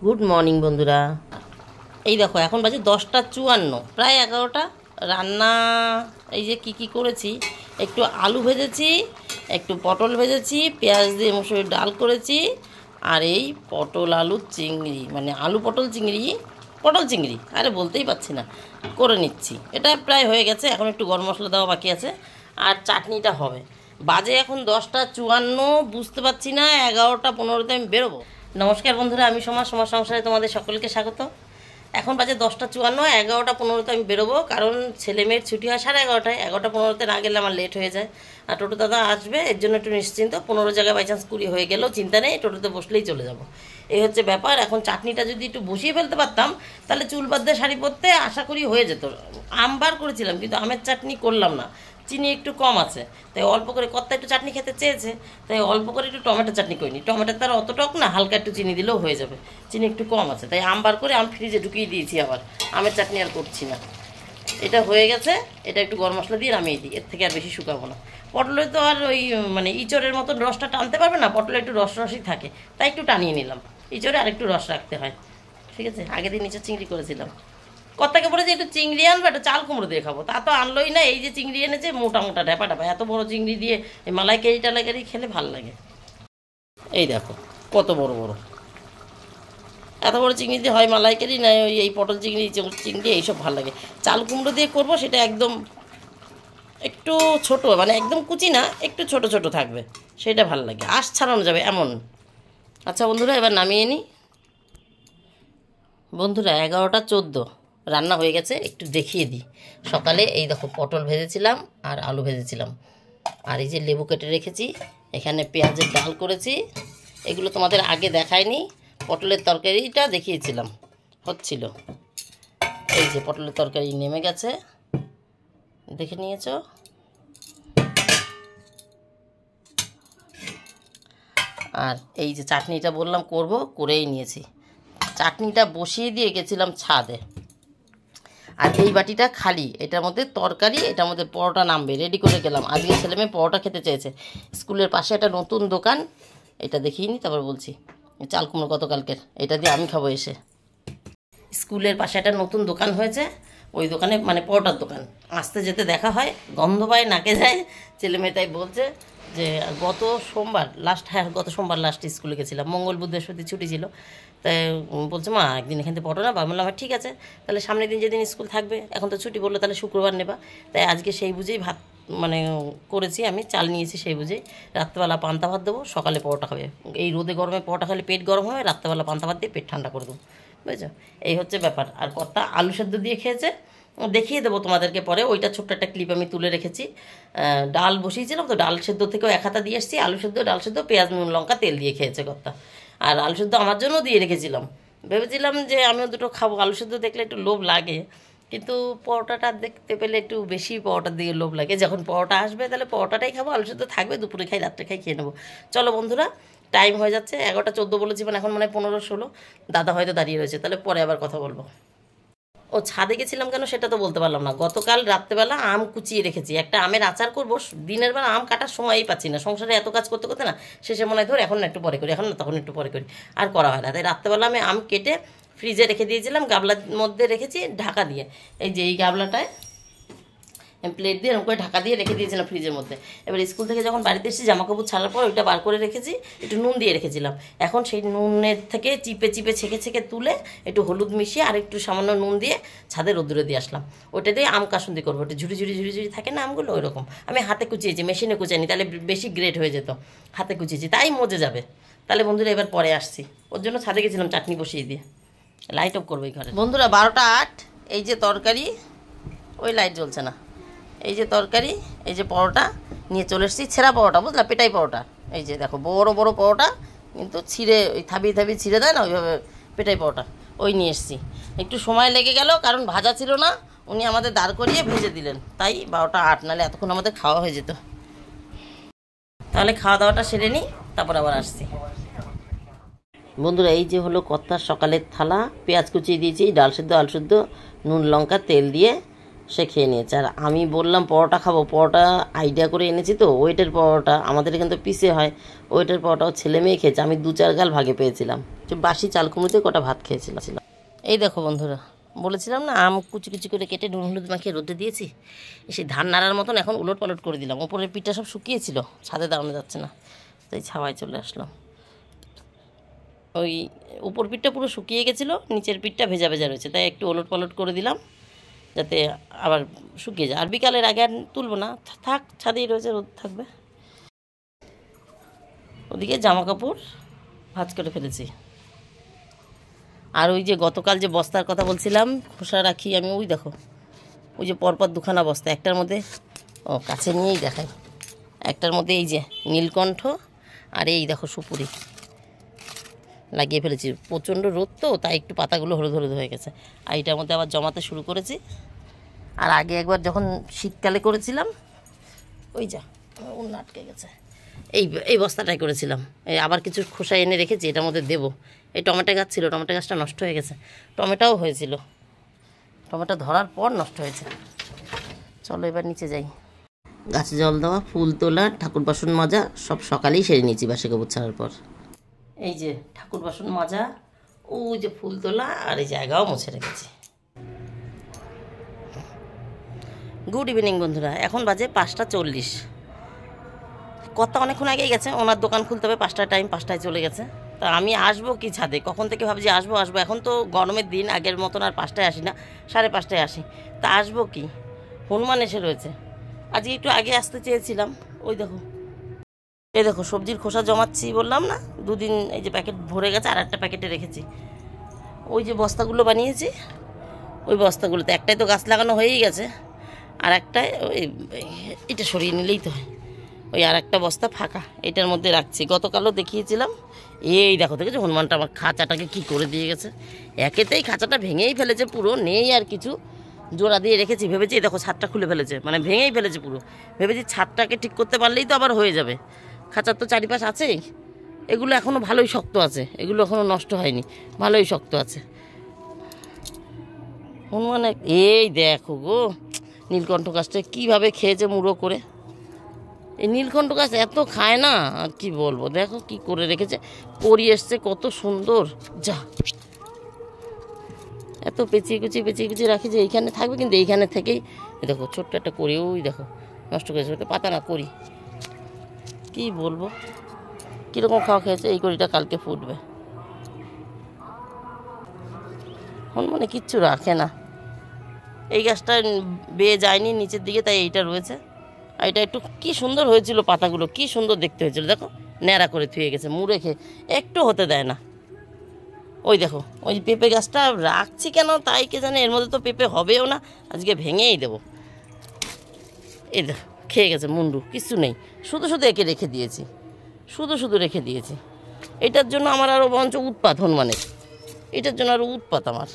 Good morning বন্ধুরা। এই দেখো এখন বাজে 10টা 54, প্রায় 11টা। রান্না এই যে কি করেছি, একটু আলু ভেজেছি, একটু পটল ভেজেছি, পেঁয়াজ দিয়ে মুসুরির ডাল করেছি, আর এই পটল আলু চিংড়ি, মানে আলু পটল চিংড়ি আরে বলতেই পারছি না, করে নিচ্ছি। এটা প্রায় হয়ে গেছে, এখন একটু গরম মশলা দেওয়া বাকি আছে, আর চাটনিটা হবে। বাজে এখন 10টা 54, বুঝতে পারছি না 11টা 15তে আমি বেরোবো। নমস্কার বন্ধুরা, আমি সমাজ সংসারে তোমাদের সকলকে স্বাগত। এখন বাজে 10টা 54, 11টা 15তে আমি বেরোবো, কারণ ছেলে মেয়ের ছুটি হয় 11:30টায়। 11টা 15তে না গেলে আমার লেট হয়ে যায়, আর টোটো দাদা আসবে, এর জন্য একটু নিশ্চিন্ত। 15 জায়গায় বাই চান্স 20 হয়ে গেলেও চিন্তা নেই, টোটোতে বসলেই চলে যাব। এই হচ্ছে ব্যাপার। এখন চাটনিটা যদি একটু বসিয়ে ফেলতে পারতাম, তাহলে চুল বাদ দিয়ে শাড়ি পরতে আশা করি হয়ে যেত। আমবার করেছিলাম, কিন্তু আমের চাটনি করলাম না, চিনি একটু কম আছে, তাই অল্প করে। কর্তা একটু চাটনি খেতে চেয়েছে, তাই অল্প করে একটু টমেটো চাটনি করিনি। টমেটোর তার অত টক না, হালকা একটু চিনি দিলেও হয়ে যাবে, চিনি একটু কম আছে, তাই আমবার করে আম ফ্রিজে ঢুকিয়ে দিয়েছি। আবার আমের চাটনি আর করছি না, এটা হয়ে গেছে। এটা একটু গরম মশলা দিয়ে নামিয়ে দিই, এর থেকে আর বেশি শুকাবো না। পটলে তো আর ওই মানে ইঁচড়ের মতন রসটা টানতে পারবে না, পটলে একটু রসই থাকে, তাই একটু টানিয়ে নিলাম। ইঁচড়ে আর একটু রস রাখতে হয়, ঠিক আছে। আগের দিন ইঁচড় চিংড়ি করেছিলাম, কর্তাকে বলেছে একটু চিংড়ি আনবে, একটা চাল কুমড়ো দিয়ে খাবো, তা তো আনলোই না। এই যে চিংড়ি এনেছে, মোটা মোটা ড্যাপা, এত বড় চিংড়ি দিয়ে এই মালাইকারি টালাইকারি খেলে ভাল লাগে। এই দেখো কত বড় বড়, এত বড় চিংড়ি দিয়ে হয় মালাইকারি, না ওই এই পটল চিংড়ি এইসব ভাল লাগে। চাল কুমড়ো দিয়ে করবো, সেটা একদম একটু ছোট, মানে একদম কুচি না, একটু ছোট ছোট থাকবে, সেটা ভাল লাগে, আঁশ ছাড়ানো যাবে এমন। আচ্ছা বন্ধুরা, এবার নামিয়ে নিই। বন্ধুরা 11টা 14, রান্না হয়ে গেছে, একটু দেখিয়ে দিই। সকালে এই দেখো পটল ভেজেছিলাম আর আলু ভেজেছিলাম, আর এই যে লেবু কেটে রেখেছি, এখানে পেঁয়াজের ডাল করেছি। এগুলো তোমাদের আগে দেখায়নি, পটলের তরকারিটা দেখিয়েছিলাম, হচ্ছিল। এই যে পটলের তরকারি নেমে গেছে, দেখে নিয়েছো। আর এই যে চাটনিটা বললাম করব, করেই নিয়েছি। চাটনিটা বসিয়ে দিয়ে গেছিলাম ছাদে, আর এই বাটিটা খালি, এটার মধ্যে তরকারি, এটার মধ্যে পরোটা নামবে, রেডি করে গেলাম। আজকে ছেলেমেয়ে পরোটা খেতে চেয়েছে। স্কুলের পাশে একটা নতুন দোকান, এটা দেখিয়ে নি তারপর বলছি। চাল কুমড়ো গতকালকের, এটা দিয়ে আমি খাবো এসে। স্কুলের পাশে একটা নতুন দোকান হয়েছে, ওই দোকানে মানে পরোটার দোকান, আসতে যেতে দেখা হয়, গন্ধ পায়, নাকে যায়। ছেলেমেয়ে তাই বলছে যে গত সোমবার লাস্ট স্কুলে গেছিলাম, মঙ্গল বুধ বৃহস্পতি ছুটি ছিল, তাই বলছে মা একদিন এখান থেকে পটল না। বললাম ঠিক আছে, তাহলে সামনের দিন যেদিন স্কুল থাকবে, এখন তো ছুটি, বললো তাহলে শুক্রবার নেবা। তাই আজকে সেই বুঝেই ভাত মানে করেছি, আমি চাল নিয়েছি সেই বুঝেই। রাত্রেবেলা পান্তা ভাত দেবো, সকালে পরোটা খাবে। এই রোদে গরমে পরোটা খেলে পেট গরম হয়, রাত্রেবেলা পান্তা ভাত দিয়ে পেট ঠান্ডা করে দেবো, বুঝেছো। এই হচ্ছে ব্যাপার। আর কর্তা আলু সেদ্ধ দিয়ে খেয়েছে, দেখিয়ে দেবো তোমাদেরকে পরে। ওইটা ছোট্ট একটা ক্লিপ আমি তুলে রেখেছি। ডাল বসিয়েছিলাম তো, ডাল সেদ্ধ থেকেও 1 হাতা দিয়ে এসেছি। আলু সেদ্ধ, ডাল সেদ্ধ, পেঁয়াজ নুন লঙ্কা তেল দিয়ে খেয়েছে কর্তা। আর আলু সেদ্ধ আমার জন্য দিয়ে রেখেছিলাম, ভেবেছিলাম যে আমিও দুটো খাবো। আলু সেদ্ধ দেখলে একটু লোভ লাগে, কিন্তু পরোটাটা দেখতে পেলে একটু বেশি পরোটা দিয়ে লোভ লাগে। যখন পরোটা আসবে তাহলে পরোটাটাই খাবো, আলু সেদ্ধ থাকবে, দুপুরে খাই রাত্রে খাই, খেয়ে নেবো। চলো বন্ধুরা, টাইম হয়ে যাচ্ছে 11টা 14 বলেছি, মানে এখন মানে 15-16। দাদা হয়তো দাঁড়িয়ে রয়েছে, তাহলে পরে আবার কথা বলবো। ও ছাদে গেছিলাম কেন সেটা তো বলতে পারলাম না। গতকাল রাত্রেবেলা আম কুচিয়ে রেখেছি, একটা আমের আচার করবো। দিনের বেলা আম কাটার সময়ই পাচ্ছি না, সংসারে এত কাজ করতে করতে না, শেষে মনে হয় ধর এখন একটু পরে করি, এখন না তখন একটু পরে করি, আর করা হয় না। তাই রাত্রেবেলা আমি আম কেটে ফ্রিজে রেখে দিয়েছিলাম, গাবলার মধ্যে রেখেছি ঢাকা দিয়ে। এই যে এই গাবলাটায় প্লেট দিয়ে এরকম করে ঢাকা দিয়ে রেখে দিয়েছিলাম ফ্রিজের মধ্যে। এবার স্কুল থেকে যখন বাড়িতে এসেছি, জামাকাপড় ছাড়ার পর ওইটা বার করে রেখেছি, একটু নুন দিয়ে রেখেছিলাম। এখন সেই নুনের থেকে চিপে চিপে ছেঁকে তুলে একটু হলুদ মিশিয়ে আর একটু সামান্য নুন দিয়ে ছাদে রোদ্দুরে দিয়ে আসলাম। ওটা দিয়ে আম কাসুন্দি করবো, ওটা ঝুড়ি থাকে না আমগুলো, ওই রকম। আমি হাতে কুচিয়েছি, মেশিনে কুচাইনি, তাহলে বেশি গ্রেট হয়ে যেত। হাতে কুচিয়েছি, তাই মজে যাবে। তাহলে বন্ধুরা এবার পরে আসছি, ওর জন্য ছাদে গেছিলাম চাটনি বসিয়ে দিয়ে। লাইট অফ করবো এই ঘরে। বন্ধুরা 12টা 8, এই যে তরকারি, ওই লাইট জ্বলছে না, এই যে তরকারি, এই যে পরোটা নিয়ে চলে এসেছি। ছেঁড়া পরোটা, বুঝলা, পেটাই পরোটা। এই যে দেখো বড় বড় পরোটা, কিন্তু ছিঁড়ে ওই থাবিয়ে ছিঁড়ে দেয় না, ওইভাবে পেটাই পরোটা, ওই নিয়ে এসেছি। একটু সময় লেগে গেল, কারণ ভাজা ছিল না, উনি আমাদের দাঁড় করিয়ে ভেজে দিলেন, তাই 12টা 8, নাহলে এতক্ষণ আমাদের খাওয়া হয়ে যেত। তাহলে খাওয়া দাওয়াটা সেরে নিই, তারপর আবার আসছি। বন্ধুরা এই যে হলো কর্তার সকালের থালা, পেঁয়াজ কুচিয়ে দিয়েছি, ডাল সেদ্ধ আলু সেদ্ধ নুন লঙ্কা তেল দিয়ে সে খেয়ে নিয়েছে। আর আমি বললাম পরোটা খাবো, পরোটা আইডিয়া করে এনেছি তো, ওয়েটের পরোটা, আমাদের এখানে তো পিসে হয়, ওয়েটের পরোটাও ছেলে মেয়ে খেয়েছে, আমি 2-4 গাল ভাগে পেয়েছিলাম। বাসি চাল কুমড়োতে কটা ভাত খেয়েছিলাম। এই দেখো বন্ধুরা, বলেছিলাম না আম কুচি কুচি করে কেটে নুন হলুদ মাখিয়ে রোদে দিয়েছি, সেই ধান নাড়ার মতন এখন উলট পালট করে দিলাম। ওপরের পিঠটা সব শুকিয়েছিল, ছাদে দাঁড়ানো যাচ্ছে না, তাই ছাওয়ায় চলে আসলাম। ওই উপর পিঠটা পুরো শুকিয়ে গেছিলো, নিচের পিঠটা ভেজা ভেজা রয়েছে, তাই একটু ওলট পালট করে দিলাম যাতে আবার শুকিয়ে যায়। আর বিকালের আগে আর তুলবো না, থাক, ছাদেই রয়েছে, রোদ থাকবে। ওদিকে জামা কাপড় ভাঁজ করে ফেলেছি। আর ওই যে গতকাল যে বস্তার কথা বলছিলাম খোসা রাখি আমি, ওই দেখো ওই যে পরপর দুখানা বস্তা, একটার মধ্যে কাছে নিয়েই দেখাই, একটার মধ্যে এই যে নীলকণ্ঠ আর এই দেখো সুপুরি লাগিয়ে ফেলেছি। প্রচণ্ড রোদ তো, তাই একটু পাতাগুলো হলুদ হলুদ হয়ে গেছে। আর এটার মধ্যে আবার জমাতে শুরু করেছি। আর আগে একবার যখন শীতকালে করেছিলাম, ওই যা অন্য আটকে গেছে, এই বস্তাটাই করেছিলাম। এই আবার কিছু খোসা এনে রেখেছি, এটার মধ্যে দেবো। এই টমেটো গাছ ছিল, টমেটো গাছটা নষ্ট হয়ে গেছে, টমেটোও হয়েছিল, টমেটো ধরার পর নষ্ট হয়েছে। চলো এবার নিচে যাই। গাছে জল দেওয়া, ফুল তোলা, ঠাকুর বাসন মাজা সব সকালেই সেরে নিয়েছি বাসি কাপড় ছাড়ার পর। এই যে ঠাকুর বাসন মাজা, ওই যে ফুল তোলা, আর এই জায়গাও মুছে রেখেছি। গুড ইভিনিং বন্ধুরা, এখন বাজে 5:40। কথা অনেকক্ষণ আগেই গেছে, ওনার দোকান খুলতে হবে 5টার টাইম, 5টায় চলে গেছে। তা আমি আসবো কি ছাদে, কখন থেকে ভাবছি আসবো। এখন তো গরমের দিন, আগের মতন আর 5টায় আসি না, 5:30টায় আসি। তা আসবো কি, হনুমান এসে রয়েছে। আজকে একটু আগে আসতে চেয়েছিলাম। ওই দেখো, এই দেখো সবজির খোসা জমাচ্ছি বললাম না, 2 দিন এই যে প্যাকেট ভরে গেছে, আর একটা প্যাকেটে রেখেছি। ওই যে বস্তাগুলো বানিয়েছি, ওই বস্তাগুলোতে একটাই তো গাছ লাগানো হয়েই গেছে, আর একটাই এটা সরিয়ে নিলেই তো হয়। ওই আর একটা বস্তা ফাঁকা, এটার মধ্যে রাখছি। গতকালও দেখিয়েছিলাম। এই দেখো দেখেছো হনুমানটা আমার খাঁচাটাকে কি করে দিয়ে গেছে, একেতেই খাঁচাটা ভেঙেই ফেলেছে পুরো, নেই আর কিছু, জোড়া দিয়ে রেখেছি। ভেবেছি দেখো ছাদটা খুলে ফেলেছে, মানে ভেঙেই ফেলেছে পুরো। ভেবেছি ছাদটাকে ঠিক করতে পারলেই তো আবার হয়ে যাবে। খাঁচার তো চারিপাশ আছেই, এগুলো এখনও ভালোই শক্ত আছে, এগুলো এখনও নষ্ট হয়নি, ভালোই শক্ত আছে। হনুমান এই দেখো গো, নীলকণ্ঠ গাছটা কীভাবে খেয়েছে মুড়ো করে। এই নীলকণ্ঠ গাছ এত খায় না, আর কি বলবো, দেখো কি করে রেখেছে। করি এসছে কত সুন্দর, যা এত পেঁচিয়ে কুচিয়ে রাখি যে এইখানে থাকবে, কিন্তু এইখানে থেকেই দেখো ছোট্ট একটা করি, ওই দেখো নষ্ট করেছে, ওটা পাতা না করি। কি বলবো, কীরকম খাওয়া খেয়েছে। এই করিটা কালকে ফুটবে। মানে কিচ্ছু রাখে না। এই গাছটা বেয়ে যায়নি নিচের দিকে, তাই এইটা রয়েছে। আর এটা একটু কি সুন্দর হয়েছিল, পাতাগুলো কি সুন্দর দেখতে হয়েছিল, দেখো ন্যাড়া করে থুয়ে গেছে, মুড়ে খেয়ে একটু হতে দেয় না। ওই দেখো ওই পেঁপে গাছটা রাখছি কেন তাই কে জানে, এর মধ্যে তো পেঁপে হবেও না, আজকে ভেঙেই দেবো। এই দেখো খেয়ে গেছে মুন্ডু, কিছু নেই, শুধু একে রেখে দিয়েছি, শুধু রেখে দিয়েছি। এটার জন্য আমার আরও বরঞ্চ উৎপাত হনুমানের, এটার জন্য আরও উৎপাত আমার।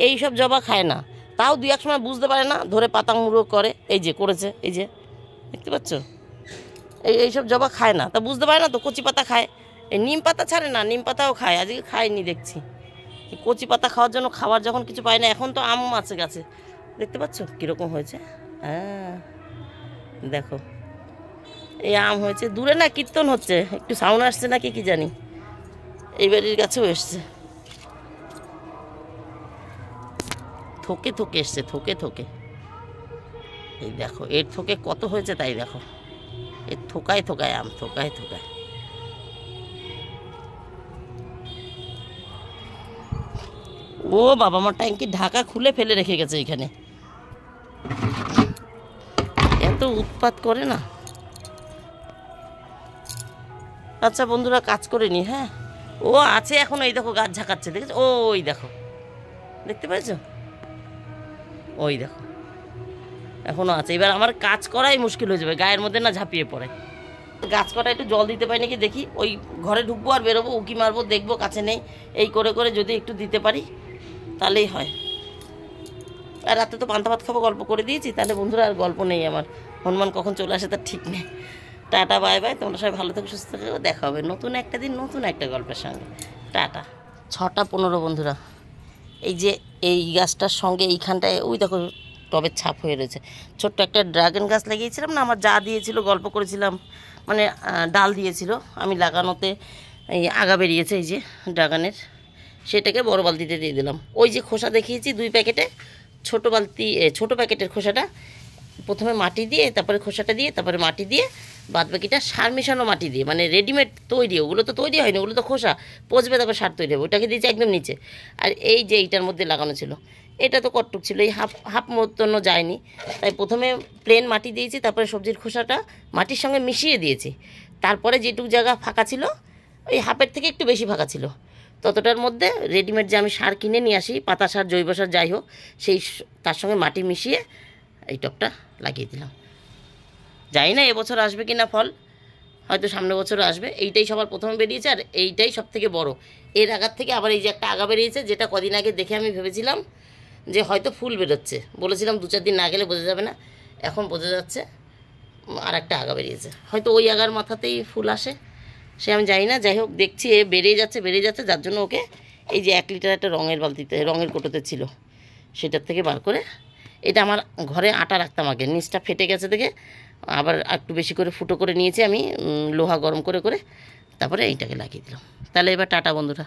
এই সব জবা খায় না, তাও 2-1 সময় বুঝতে পারে না, ধরে পাতা মুড়ো করে। এই যে করেছে, এই যে দেখতে পাচ্ছ, এইসব জবা খায় না, তা বুঝতে পারে না তো, কচি পাতা খায়। এই নিম পাতা ছাড়ে না, নিম পাতাও খায়, আজকে খায়নি দেখছি। কচি পাতা খাওয়ার জন্য খাবার যখন কিছু পায় না। এখন তো আম আছে গাছে, দেখতে পাচ্ছ কীরকম হয়েছে। হ্যাঁ দেখো এই আম হয়েছে, দূরে না কীর্তন হচ্ছে, একটু সাউন্ড আসছে নাকি কি জানি। এই বাড়ির কাছেও এসছে, থোকে এসছে, থোকে। এই দেখো এর থোকে কত হয়েছে তাই দেখো, এর থোকায় আম, থোকায়। ও বাবা, আমার ট্যাঙ্কির ঢাকা খুলে ফেলে রেখে গেছে এখানে, এত উৎপাত করে না। আচ্ছা বন্ধুরা, কাজ করে নি। হ্যাঁ ও আছে এখন, এই দেখো গাছ ঝাঁকাচ্ছে, দেখেছো, ওই দেখো দেখতে পেয়েছো, ওই দেখো এখনও আছে। এবার আমার কাজ করাই মুশকিল হয়ে যাবে, গায়ের মধ্যে না ঝাঁপিয়ে পড়ে। গাছ কটা একটু জল দিতে পারি নাকি দেখি, ওই ঘরে ঢুকবো আর বেরোবো, উঁকি মারবো, দেখবো কাছে নেই, এই করে যদি একটু দিতে পারি তাহলেই হয়। আর রাতে তো পান্তা ভাত খাবো, গল্প করে দিয়েছি, তাহলে বন্ধুরা আর গল্প নেই আমার। হনুমান কখন চলে আসে তার ঠিক নেই। টাটা, বাই বাই, তোমরা সবাই ভালো থেকো, সুস্থ থেকো, দেখা হবে নতুন একটা দিন নতুন একটা গল্পের সঙ্গে। টাটা। 6টা 15 বন্ধুরা। এই যে এই গাছটার সঙ্গে এইখানটায় ওই দেখো টবের ছাপ হয়ে রয়েছে। ছোট্ট একটা ড্রাগন গাছ লাগিয়েছিলাম না, আমার যা দিয়েছিল, গল্প করেছিলাম, মানে ডাল দিয়েছিল, আমি লাগানোতে এই আগা বেরিয়েছে এই যে ড্রাগনের, সেটাকে বড় বালতিতে দিয়ে দিলাম। ওই যে খোসা দেখিয়েছি 2 প্যাকেটে, ছোটো প্যাকেটের খোসাটা প্রথমে মাটি দিয়ে, তারপরে খোসাটা দিয়ে, তারপরে মাটি দিয়ে, বাদ বাকিটা সার মেশানো মাটি দিয়ে, মানে রেডিমেড তৈরি, ওগুলো তো তৈরি হয়নি, ওগুলো তো খোসা পচবে, তারপর সার তৈরি হবে, ওটাকে দিয়েছি একদম নিচে। আর এই যে এইটার মধ্যে লাগানো ছিল, এটা তো কটটুক ছিল, এই হাফ মতনও যায়নি, তাই প্রথমে প্লেন মাটি দিয়েছি, তারপরে সবজির খোসাটা মাটির সঙ্গে মিশিয়ে দিয়েছি, তারপরে যেটুকু জায়গা ফাঁকা ছিল, ওই হাফের থেকে একটু বেশি ফাঁকা ছিল, ততটার মধ্যে রেডিমেড যে আমি সার কিনে নিয়ে আসি, পাতা সার, জৈব সার, যাই হোক, তার সঙ্গে মাটি মিশিয়ে এই টবটা লাগিয়ে দিলাম। জানি না এবছর আসবে কি না ফল, হয়তো সামনের বছরও আসবে। এইটাই সবার প্রথমে বেরিয়েছে, আর এইটাই সব থেকে বড়ো। এর আগার থেকে আবার এই যে একটা আগা বেরিয়েছে, যেটা কদিন আগে দেখে আমি ভেবেছিলাম যে হয়তো ফুল বেরোচ্ছে, বলেছিলাম 2-4 দিন না গেলে বোঝা যাবে না, এখন বোঝা যাচ্ছে আর একটা আগা বেরিয়েছে, হয়তো ওই আগার মাথাতেই ফুল আসে, সে আমি জানি না। যাই হোক, দেখছি এ বেড়ে যাচ্ছে, যার জন্য ওকে এই যে 1 লিটার একটা রঙের কোটোতে ছিল, সেটার থেকে বার করে, এটা আমার ঘরে আটা রাখতাম আগে, নিচটা ফেটে গেছে দেখে আবার একটু বেশি করে ফুটো করে নিয়েছি আমি, লোহা গরম করে তারপরে এইটাকে লাগিয়ে দিলাম। তাহলে এবার টাটা বন্ধুরা।